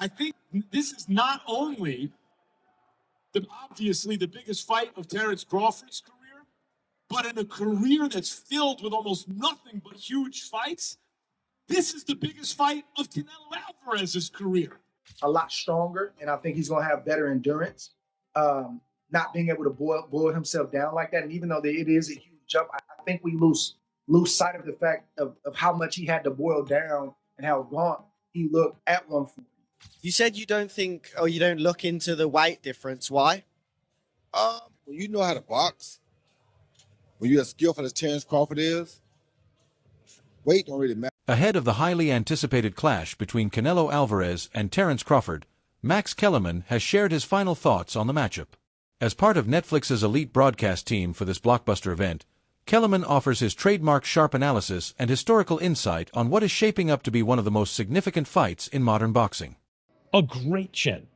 I think this is not only obviously the biggest fight of Terence Crawford's career, but in a career that's filled with almost nothing but huge fights, this is the biggest fight of Canelo Alvarez's career. A lot stronger, and I think he's going to have better endurance. Not being able to boil himself down like that, and even though it is a huge jump, I think we lose sight of the fact of how much he had to boil down and how gaunt he looked at 140. You said you don't think, or you don't look into the weight difference. Why? Well, you know how to box. When you're as skillful as Terence Crawford is, weight don't really matter. Ahead of the highly anticipated clash between Canelo Alvarez and Terence Crawford, Max Kellerman has shared his final thoughts on the matchup. As part of Netflix's elite broadcast team for this blockbuster event, Kellerman offers his trademark sharp analysis and historical insight on what is shaping up to be one of the most significant fights in modern boxing. A great chin.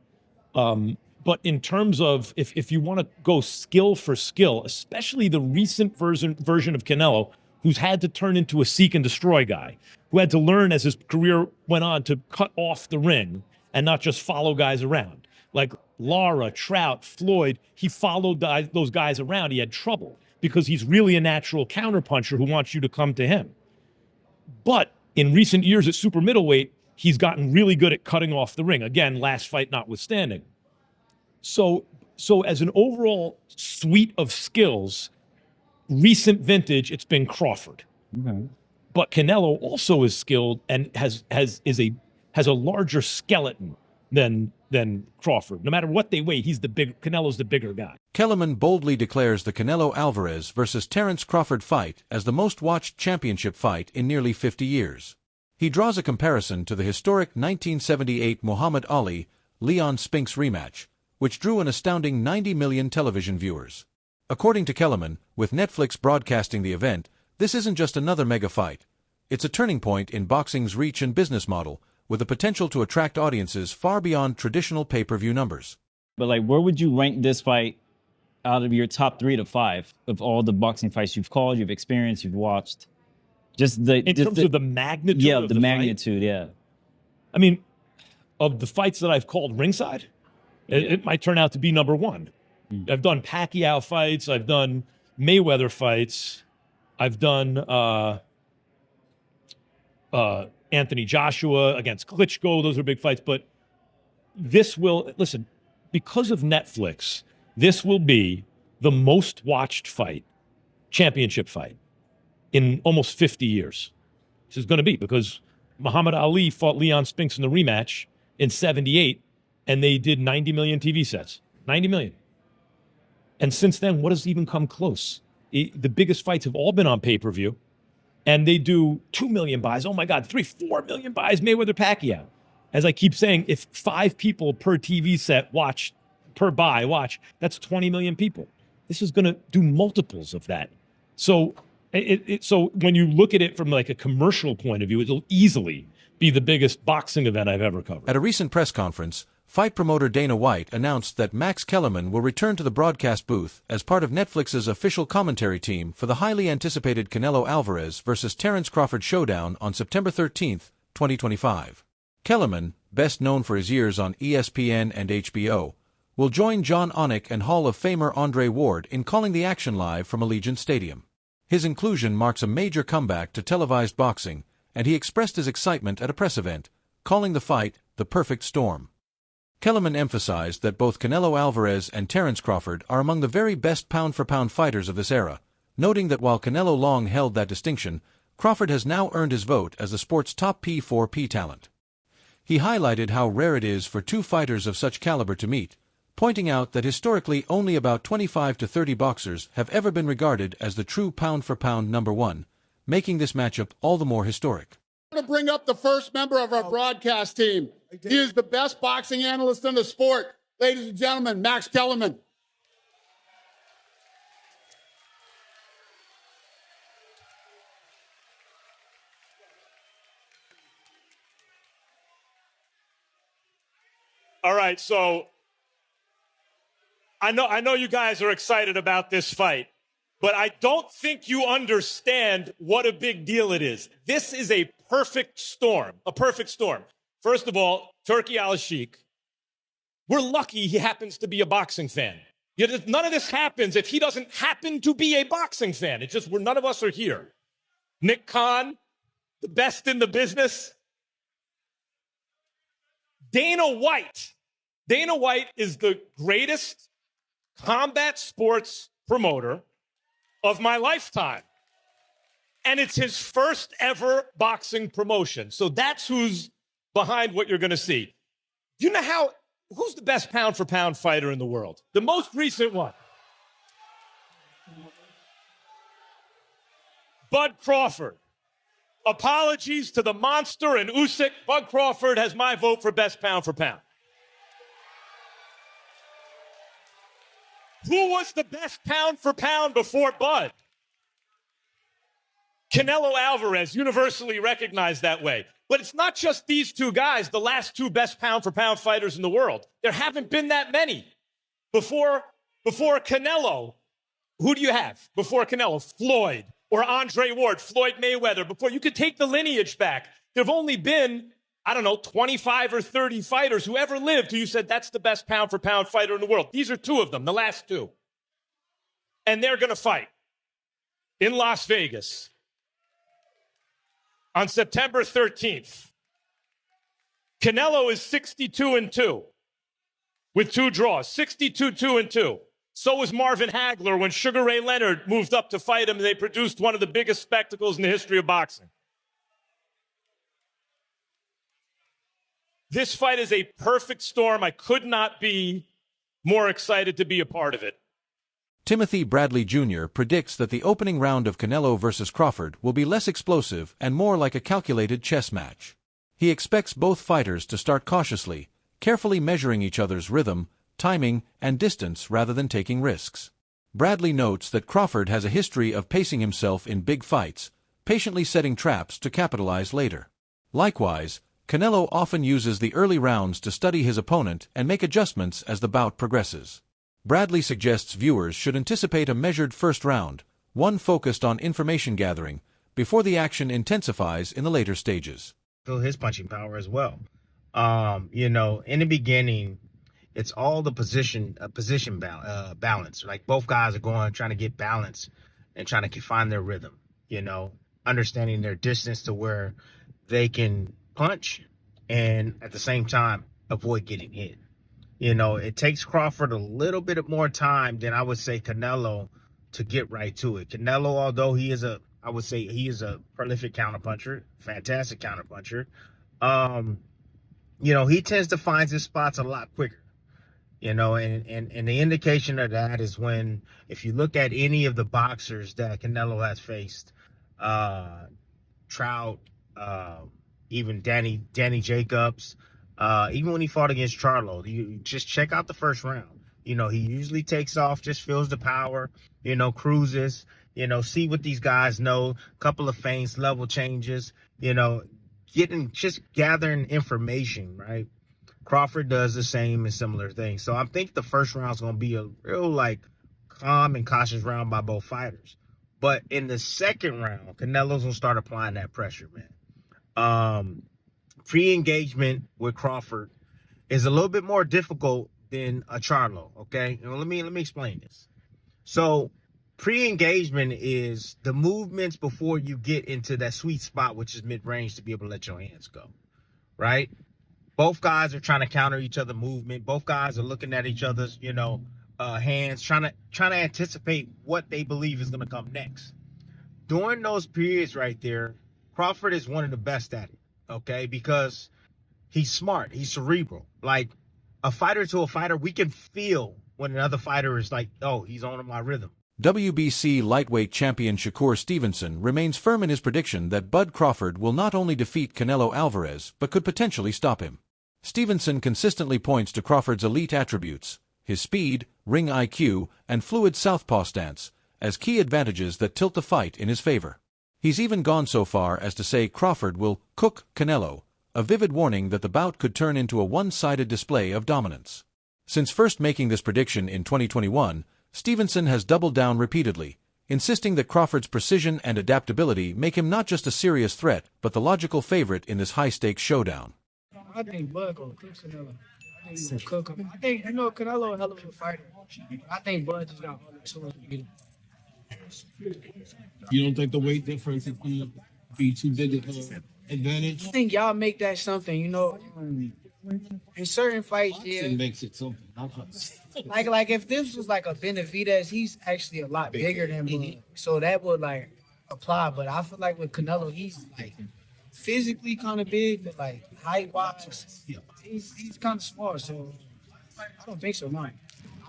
But in terms of if you want to go skill for skill, especially the recent version of Canelo, who's had to turn into a seek and destroy guy, who had to learn as his career went on to cut off the ring and not just follow guys around. Like Lara, Trout, Floyd, he followed those guys around. He had trouble because he's really a natural counterpuncher who wants you to come to him. But in recent years at super middleweight, he's gotten really good at cutting off the ring. Again, last fight notwithstanding. So as an overall suite of skills, recent vintage, it's been Crawford. Okay. But Canelo also is skilled and has a larger skeleton than Crawford. No matter what they weigh, Canelo's the bigger guy. Kellerman boldly declares the Canelo Alvarez versus Terence Crawford fight as the most watched championship fight in nearly 50 years. He draws a comparison to the historic 1978 Muhammad Ali-Leon Spinks rematch, which drew an astounding 90 million television viewers. According to Kellerman, with Netflix broadcasting the event, this isn't just another mega fight. It's a turning point in boxing's reach and business model, with the potential to attract audiences far beyond traditional pay-per-view numbers. But like, where would you rank this fight out of your top 3 to 5 of all the boxing fights you've called, you've experienced, you've watched? In terms of the magnitude. Yeah, of the magnitude. Fight? Yeah. I mean, of the fights that I've called ringside, it might turn out to be number 1. I've done Pacquiao fights. I've done Mayweather fights. I've done Anthony Joshua against Klitschko. Those are big fights. But this will, listen, because of Netflix, this will be the most watched fight, championship fight, in almost 50 years. This is going to be because Muhammad Ali fought Leon Spinks in the rematch in 78, and they did 90 million TV sets. 90 million. And since then, what has even come close? The biggest fights have all been on pay-per-view, and they do 2 million buys. Oh my God, 4 million buys, Mayweather Pacquiao. As I keep saying, if 5 people per TV set watch, that's 20 million people. This is going to do multiples of that. So so when you look at it from like a commercial point of view, it'll easily be the biggest boxing event I've ever covered. At a recent press conference, fight promoter Dana White announced that Max Kellerman will return to the broadcast booth as part of Netflix's official commentary team for the highly anticipated Canelo Alvarez versus Terence Crawford showdown on September 13, 2025. Kellerman, best known for his years on ESPN and HBO, will join John Onek and Hall of Famer Andre Ward in calling the action live from Allegiant Stadium. His inclusion marks a major comeback to televised boxing, and he expressed his excitement at a press event, calling the fight the perfect storm. Kellerman emphasized that both Canelo Alvarez and Terence Crawford are among the very best pound-for-pound fighters of this era, noting that while Canelo long held that distinction, Crawford has now earned his vote as the sport's top P4P talent. He highlighted how rare it is for 2 fighters of such caliber to meet, pointing out that historically only about 25 to 30 boxers have ever been regarded as the true pound-for-pound number 1, making this matchup all the more historic. To bring up the first member of our broadcast team. He is the best boxing analyst in the sport. Ladies and gentlemen, Max Kellerman. All right, so I know you guys are excited about this fight, but I don't think you understand what a big deal it is. This is a perfect storm, First of all, Turki Al-Sheikh. We're lucky he happens to be a boxing fan. None of this happens if he doesn't happen to be a boxing fan. It's just none of us are here. Nick Khan, the best in the business. Dana White. Dana White is the greatest combat sports promoter of my lifetime. And it's his first ever boxing promotion. So that's who's behind what you're going to see. You know who's the best pound for pound fighter in the world? The most recent one. Bud Crawford. Apologies to the monster and Usyk. Bud Crawford has my vote for best pound for pound. Who was the best pound for pound before Bud? Canelo Alvarez, universally recognized that way. But it's not just these two guys, the last two best pound for pound fighters in the world. There haven't been that many. Before Canelo, who do you have? Before Canelo, Floyd or Andre Ward, Floyd Mayweather. Before you could take the lineage back. There have only been, 25 or 30 fighters who ever lived who you said that's the best pound for pound fighter in the world. These are two of them, the last two. And they're going to fight in Las Vegas on September 13th. Canelo is 62-2 with 2 draws, 62-2. So was Marvin Hagler when Sugar Ray Leonard moved up to fight him, and they produced one of the biggest spectacles in the history of boxing. This fight is a perfect storm. I could not be more excited to be a part of it. Timothy Bradley Jr. predicts that the opening round of Canelo versus Crawford will be less explosive and more like a calculated chess match. He expects both fighters to start cautiously, carefully measuring each other's rhythm, timing, and distance rather than taking risks. Bradley notes that Crawford has a history of pacing himself in big fights, patiently setting traps to capitalize later. Likewise, Canelo often uses the early rounds to study his opponent and make adjustments as the bout progresses. Bradley suggests viewers should anticipate a measured first round, one focused on information gathering, before the action intensifies in the later stages. Feel his punching power as well. In the beginning, it's all the position balance. Like both guys are trying to get balance and trying to find their rhythm, understanding their distance to where they can punch and at the same time avoid getting hit. It takes Crawford a little bit more time than I would say Canelo to get right to it. Canelo, although he is a prolific counterpuncher, fantastic counterpuncher, he tends to find his spots a lot quicker. And the indication of that is when, if you look at any of the boxers that Canelo has faced, Trout, even Danny Jacobs, even when he fought against Charlo, you just check out the first round. He usually takes off, just feels the power, cruises, see what these guys know, couple of feints, level changes, gathering information, right? Crawford does the same and similar things. So I think the first round is going to be a real calm and cautious round by both fighters. But in the second round, Canelo's going to start applying that pressure, man. Pre-engagement with Crawford is a little bit more difficult than a Charlo, okay? Let me explain this. So pre-engagement is the movements before you get into that sweet spot, which is mid-range, to be able to let your hands go, right? Both guys are trying to counter each other's movement. Both guys are looking at each other's, hands, trying to anticipate what they believe is going to come next. During those periods right there, Crawford is one of the best at it, okay? Because he's smart. He's cerebral. Like a fighter to a fighter, we can feel when another fighter is like, oh, he's on my rhythm. WBC lightweight champion Shakur Stevenson remains firm in his prediction that Bud Crawford will not only defeat Canelo Alvarez, but could potentially stop him. Stevenson consistently points to Crawford's elite attributes, his speed, ring IQ, and fluid southpaw stance, as key advantages that tilt the fight in his favor. He's even gone so far as to say Crawford will cook Canelo, a vivid warning that the bout could turn into a one-sided display of dominance. Since first making this prediction in 2021, Stevenson has doubled down repeatedly, insisting that Crawford's precision and adaptability make him not just a serious threat, but the logical favorite in this high-stakes showdown. I think Bud gonna cook Canelo. I think he's gonna cook him. I think Canelo a hell of a fighter. I think Bud just got all the tools to beat him. You don't think the weight difference is going to be too big of an advantage? I think y'all make that something, in certain fights, It makes it something. like if this was like a Benavidez, he's actually a lot bigger than Bud, so that would like apply. But I feel like with Canelo, he's like physically kind of big, but like height wise, he's kind of small. So I don't think so, man.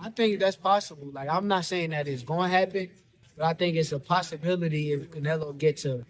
I think that's possible. Like I'm not saying that it's going to happen, but I think it's a possibility if Canelo gets to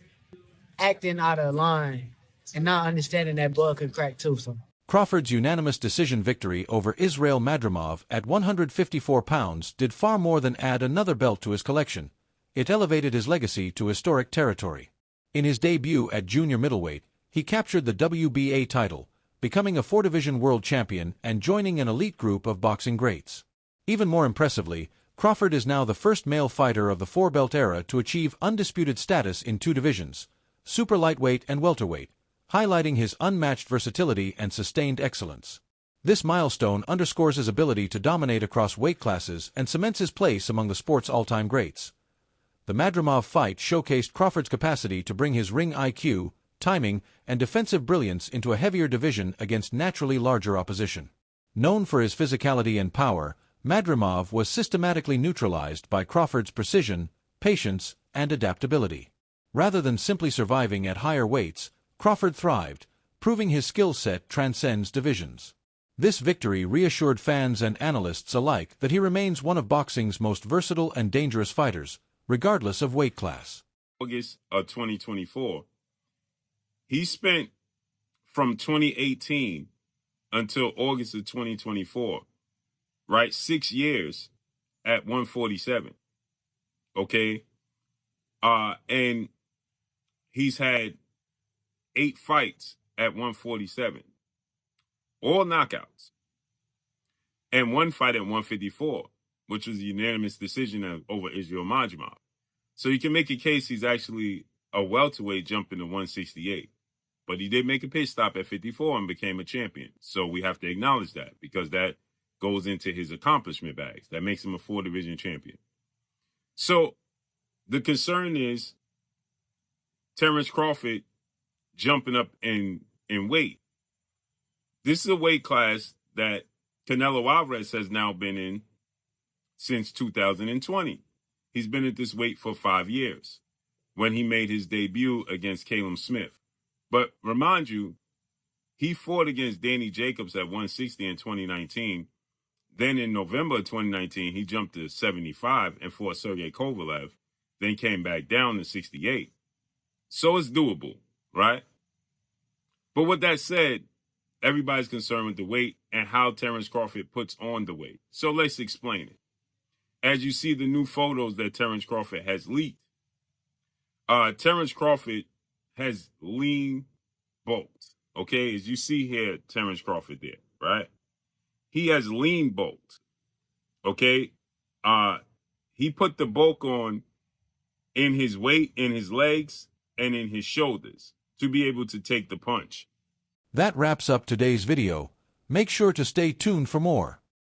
acting out of line and not understanding that Bud can crack too. So. Crawford's unanimous decision victory over Israel Madrimov at 154 pounds did far more than add another belt to his collection. It elevated his legacy to historic territory. In his debut at junior middleweight, he captured the WBA title, becoming a four-division world champion and joining an elite group of boxing greats. Even more impressively, Crawford is now the first male fighter of the four-belt era to achieve undisputed status in two divisions, super lightweight and welterweight, highlighting his unmatched versatility and sustained excellence. This milestone underscores his ability to dominate across weight classes and cements his place among the sport's all-time greats. The Madrimov fight showcased Crawford's capacity to bring his ring IQ, timing, and defensive brilliance into a heavier division against naturally larger opposition. Known for his physicality and power, Madrimov was systematically neutralized by Crawford's precision, patience, and adaptability. Rather than simply surviving at higher weights, Crawford thrived, proving his skill set transcends divisions. This victory reassured fans and analysts alike that he remains one of boxing's most versatile and dangerous fighters, regardless of weight class. August of 2024, he spent from 2018 until August of 2024, right? 6 years at 147. Okay. And he's had 8 fights at 147, all knockouts, and 1 fight at 154, which was a unanimous decision over Israel Madrimov. So you can make a case he's actually a welterweight jumping to 168. But he did make a pit stop at 54 and became a champion. So we have to acknowledge that because that goes into his accomplishment bags. That makes him a 4-division champion. So the concern is Terence Crawford jumping up in weight. This is a weight class that Canelo Alvarez has now been in since 2020. He's been at this weight for 5 years when he made his debut against Caleb Smith. But remind you, he fought against Danny Jacobs at 160 in 2019. Then in November of 2019, he jumped to 75 and fought Sergey Kovalev, then came back down to 68. So it's doable, right? But with that said, everybody's concerned with the weight and how Terence Crawford puts on the weight. So let's explain it. As you see the new photos that Terence Crawford has leaked, Terence Crawford has lean bulked. Okay, as you see here, Terence Crawford there, right? He has lean bulked. Okay, he put the bulk on in his weight, in his legs, and in his shoulders to be able to take the punch. That wraps up today's video. Make sure to stay tuned for more.